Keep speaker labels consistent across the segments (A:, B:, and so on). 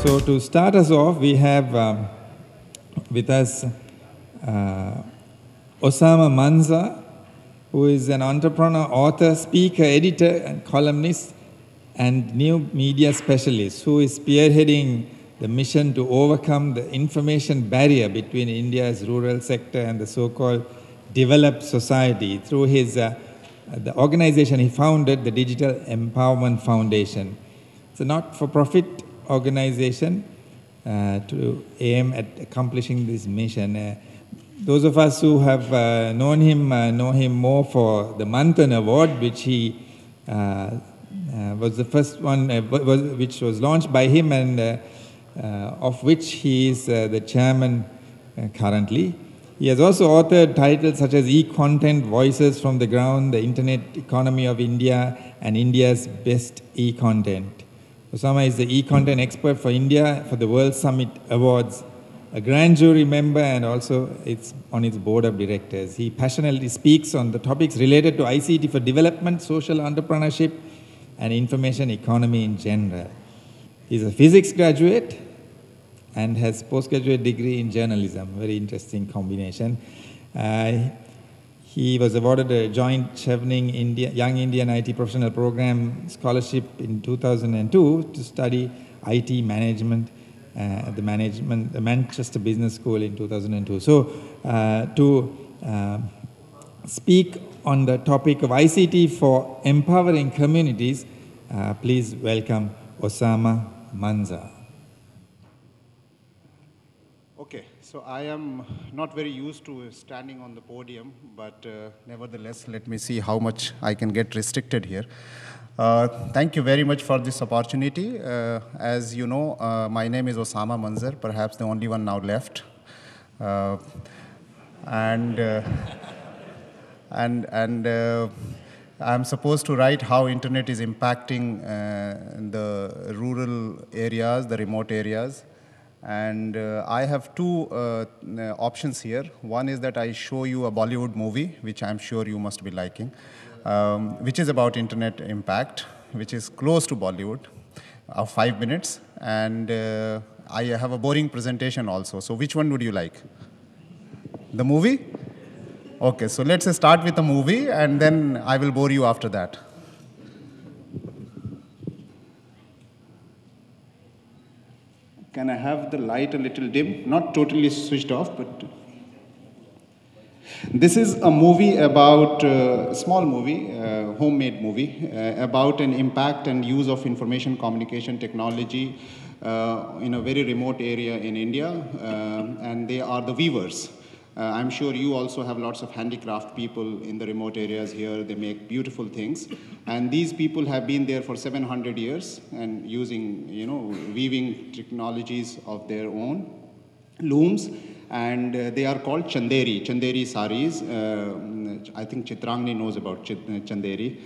A: So to start us off, we have with us Osama Manza, who is an entrepreneur, author, speaker, editor, and columnist, and new media specialist, who is spearheading the mission to overcome the information barrier between India's rural sector and the so-called developed society through his the organization he founded, the Digital Empowerment Foundation. It's a not-for-profit organization to aim at accomplishing this mission. Those of us who have known him know him more for the Manthan Award, which he was the first one, which was launched by him, and of which he is the chairman currently. He has also authored titles such as E-Content, Voices from the Ground, The Internet Economy of India, and India's Best E-Content. Osama is the e-content expert for India for the World Summit Awards, a grand jury member, and also it's on its board of directors. He passionately speaks on the topics related to ICT for development, social entrepreneurship, and information economy in general. He's a physics graduate and has postgraduate degree in journalism. Very interesting combination. He was awarded a joint Chevening Young Indian IT Professional Program scholarship in 2002 to study IT management at the Manchester Business School in 2002. So to speak on the topic of ICT for empowering communities, please welcome Osama Manza.
B: Okay, so I am not very used to standing on the podium, but nevertheless, let me see how much I can get restricted here. Thank you very much for this opportunity. As you know, my name is Osama Manzar, perhaps the only one now left. I'm supposed to write how internet is impacting the rural areas, the remote areas. And I have two options here. One is that I show you a Bollywood movie, which I'm sure you must be liking, which is about internet impact, which is close to Bollywood, of 5 minutes. And I have a boring presentation also. So which one would you like? The movie? Okay, so let's start with the movie, and then I will bore you after that. Can I have the light a little dim? Not totally switched off, but... This is a movie about, a small movie, homemade movie, about an impact and use of information communication technology in a very remote area in India, and they are the weavers. I'm sure you also have lots of handicraft people in the remote areas here. They make beautiful things. And these people have been there for 700 years and using, weaving technologies of their own, looms. And they are called Chanderi saris. I think Chitrangni knows about Chanderi.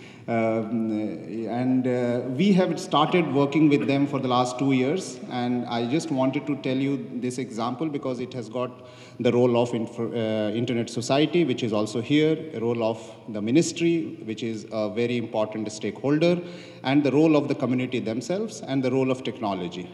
B: We have started working with them for the last 2 years. And I just wanted to tell you this example because it has got the role of Internet Society, which is also here, a role of the ministry, which is a very important stakeholder, and the role of the community themselves, and the role of technology.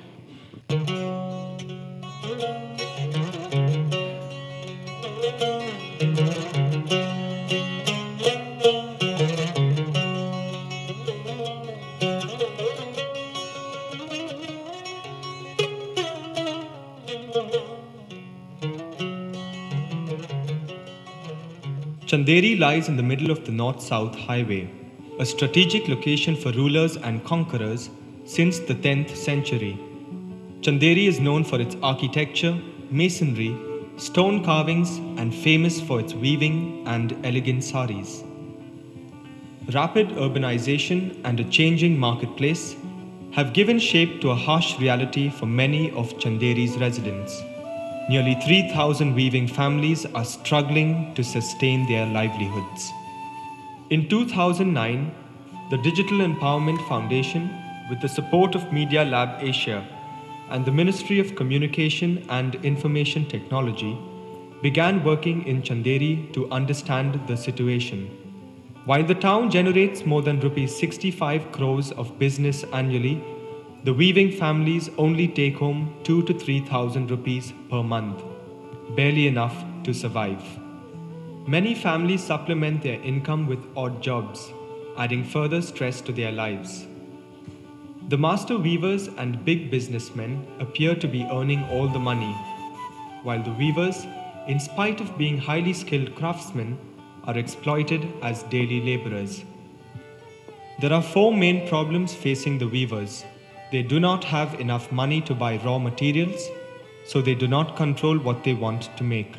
C: Chanderi lies in the middle of the North-South Highway, a strategic location for rulers and conquerors since the 10th century. Chanderi is known for its architecture, masonry, stone carvings, and famous for its weaving and elegant saris. Rapid urbanization and a changing marketplace have given shape to a harsh reality for many of Chanderi's residents. Nearly 3,000 weaving families are struggling to sustain their livelihoods. In 2009, the Digital Empowerment Foundation, with the support of Media Lab Asia and the Ministry of Communication and Information Technology, began working in Chanderi to understand the situation. While the town generates more than Rs 65 crores of business annually, The weaving families only take home 2 to 3,000 rupees per month, barely enough to survive. Many families supplement their income with odd jobs, adding further stress to their lives. The master weavers and big businessmen appear to be earning all the money, while the weavers, in spite of being highly skilled craftsmen, are exploited as daily laborers. There are 4 main problems facing the weavers. They do not have enough money to buy raw materials, so they do not control what they want to make.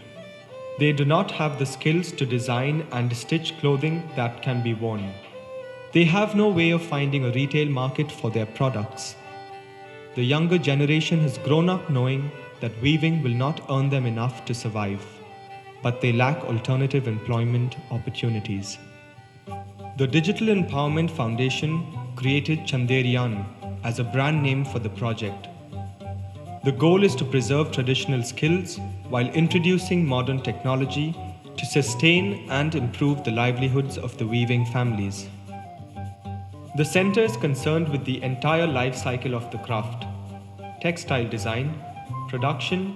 C: They do not have the skills to design and stitch clothing that can be worn. They have no way of finding a retail market for their products. The younger generation has grown up knowing that weaving will not earn them enough to survive, but they lack alternative employment opportunities. The Digital Empowerment Foundation created Chanderiyan as a brand name for the project. The goal is to preserve traditional skills while introducing modern technology to sustain and improve the livelihoods of the weaving families. The center is concerned with the entire life cycle of the craft: textile design, production,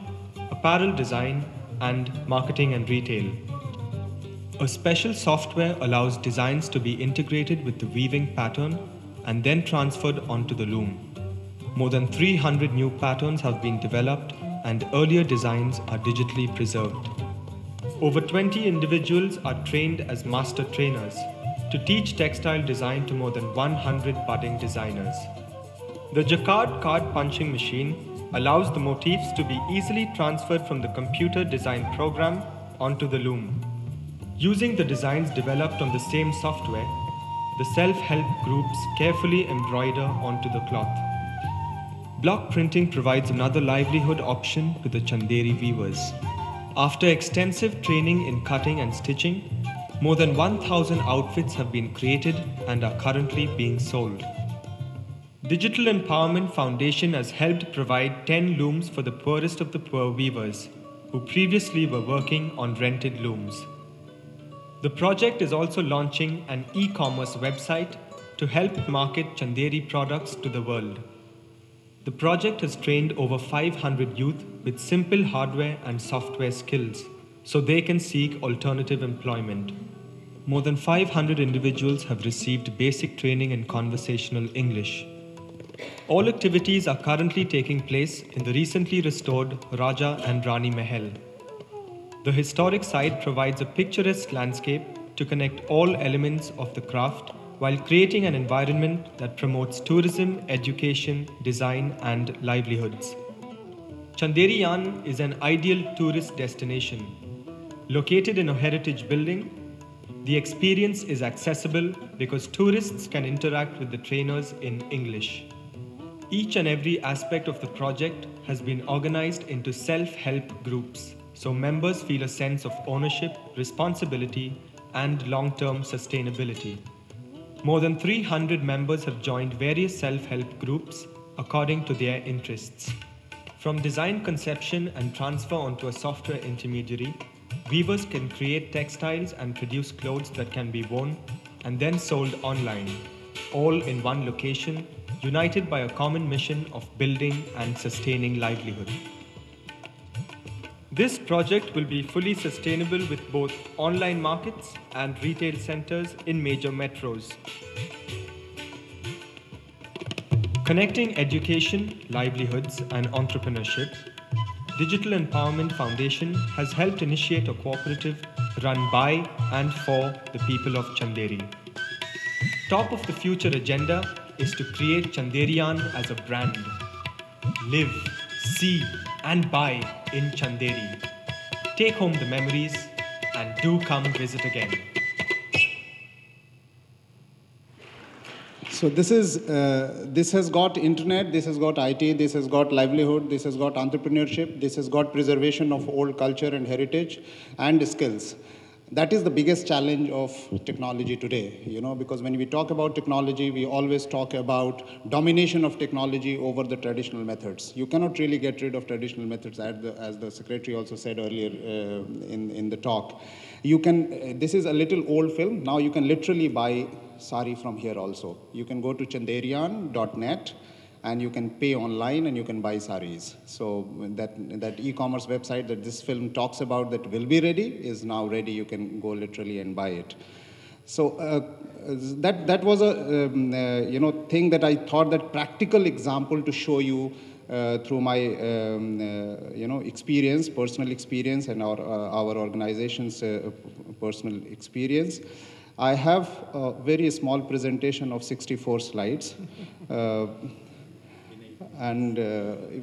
C: apparel design, and marketing and retail. A special software allows designs to be integrated with the weaving pattern and then transferred onto the loom. More than 300 new patterns have been developed and earlier designs are digitally preserved. Over 20 individuals are trained as master trainers to teach textile design to more than 100 budding designers. The Jacquard card punching machine allows the motifs to be easily transferred from the computer design program onto the loom. Using the designs developed on the same software, the self-help groups carefully embroider onto the cloth. Block printing provides another livelihood option to the Chanderi weavers. After extensive training in cutting and stitching, more than 1,000 outfits have been created and are currently being sold. Digital Empowerment Foundation has helped provide 10 looms for the poorest of the poor weavers, who previously were working on rented looms. The project is also launching an e-commerce website to help market Chanderi products to the world. The project has trained over 500 youth with simple hardware and software skills, so they can seek alternative employment. More than 500 individuals have received basic training in conversational English. All activities are currently taking place in the recently restored Raja and Rani Mahal. The historic site provides a picturesque landscape to connect all elements of the craft while creating an environment that promotes tourism, education, design, and livelihoods. Chanderiyan is an ideal tourist destination. Located in a heritage building, the experience is accessible because tourists can interact with the trainers in English. Each and every aspect of the project has been organized into self-help groups, so members feel a sense of ownership, responsibility, and long-term sustainability. More than 300 members have joined various self-help groups according to their interests. From design conception and transfer onto a software intermediary, weavers can create textiles and produce clothes that can be worn and then sold online, all in one location, united by a common mission of building and sustaining livelihood. This project will be fully sustainable with both online markets and retail centers in major metros. Connecting education, livelihoods, and entrepreneurship, Digital Empowerment Foundation has helped initiate a cooperative run by and for the people of Chanderi. Top of the future agenda is to create Chanderiyan as a brand. Live, see, and buy in Chanderi. Take home the memories and do come visit again.
B: So this has got internet, this has got IT, this has got livelihood, this has got entrepreneurship, this has got preservation of old culture and heritage and skills. That is the biggest challenge of technology today, because when we talk about technology, we always talk about domination of technology over the traditional methods. You cannot really get rid of traditional methods, as the secretary also said earlier in the talk. This is a little old film. Now you can literally buy sari from here also. You can go to chanderiyan.net and you can pay online and you can buy saris. So that e-commerce website that this film talks about that will be ready is now ready. You can go literally and buy it. So that was a thing that I thought that practical example to show you through my experience, personal experience, and our organization's personal experience. I have a very small presentation of 64 slides. And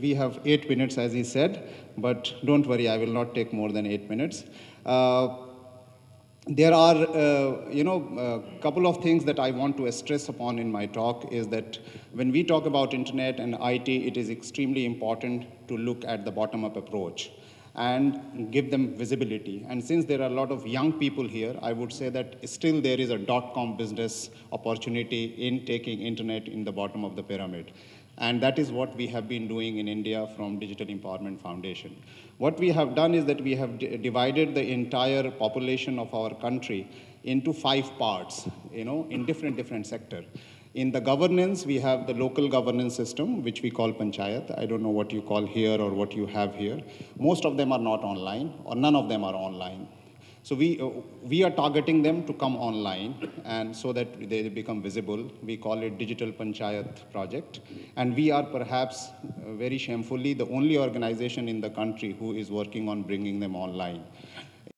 B: we have 8 minutes, as he said, but don't worry, I will not take more than 8 minutes. There are, a couple of things that I want to stress upon in my talk is that when we talk about internet and IT, it is extremely important to look at the bottom-up approach and give them visibility. And since there are a lot of young people here, I would say that still there is a dot-com business opportunity in taking internet in the bottom of the pyramid. And that is what we have been doing in India from Digital Empowerment Foundation. What we have done is that we have divided the entire population of our country into 5 parts, in different sectors. In the governance, we have the local governance system, which we call Panchayat. I don't know what you call here or what you have here. Most of them are not online, or none of them are online. So we are targeting them to come online, and so that they become visible. We call it Digital Panchayat Project. And we are perhaps, very shamefully, the only organization in the country who is working on bringing them online.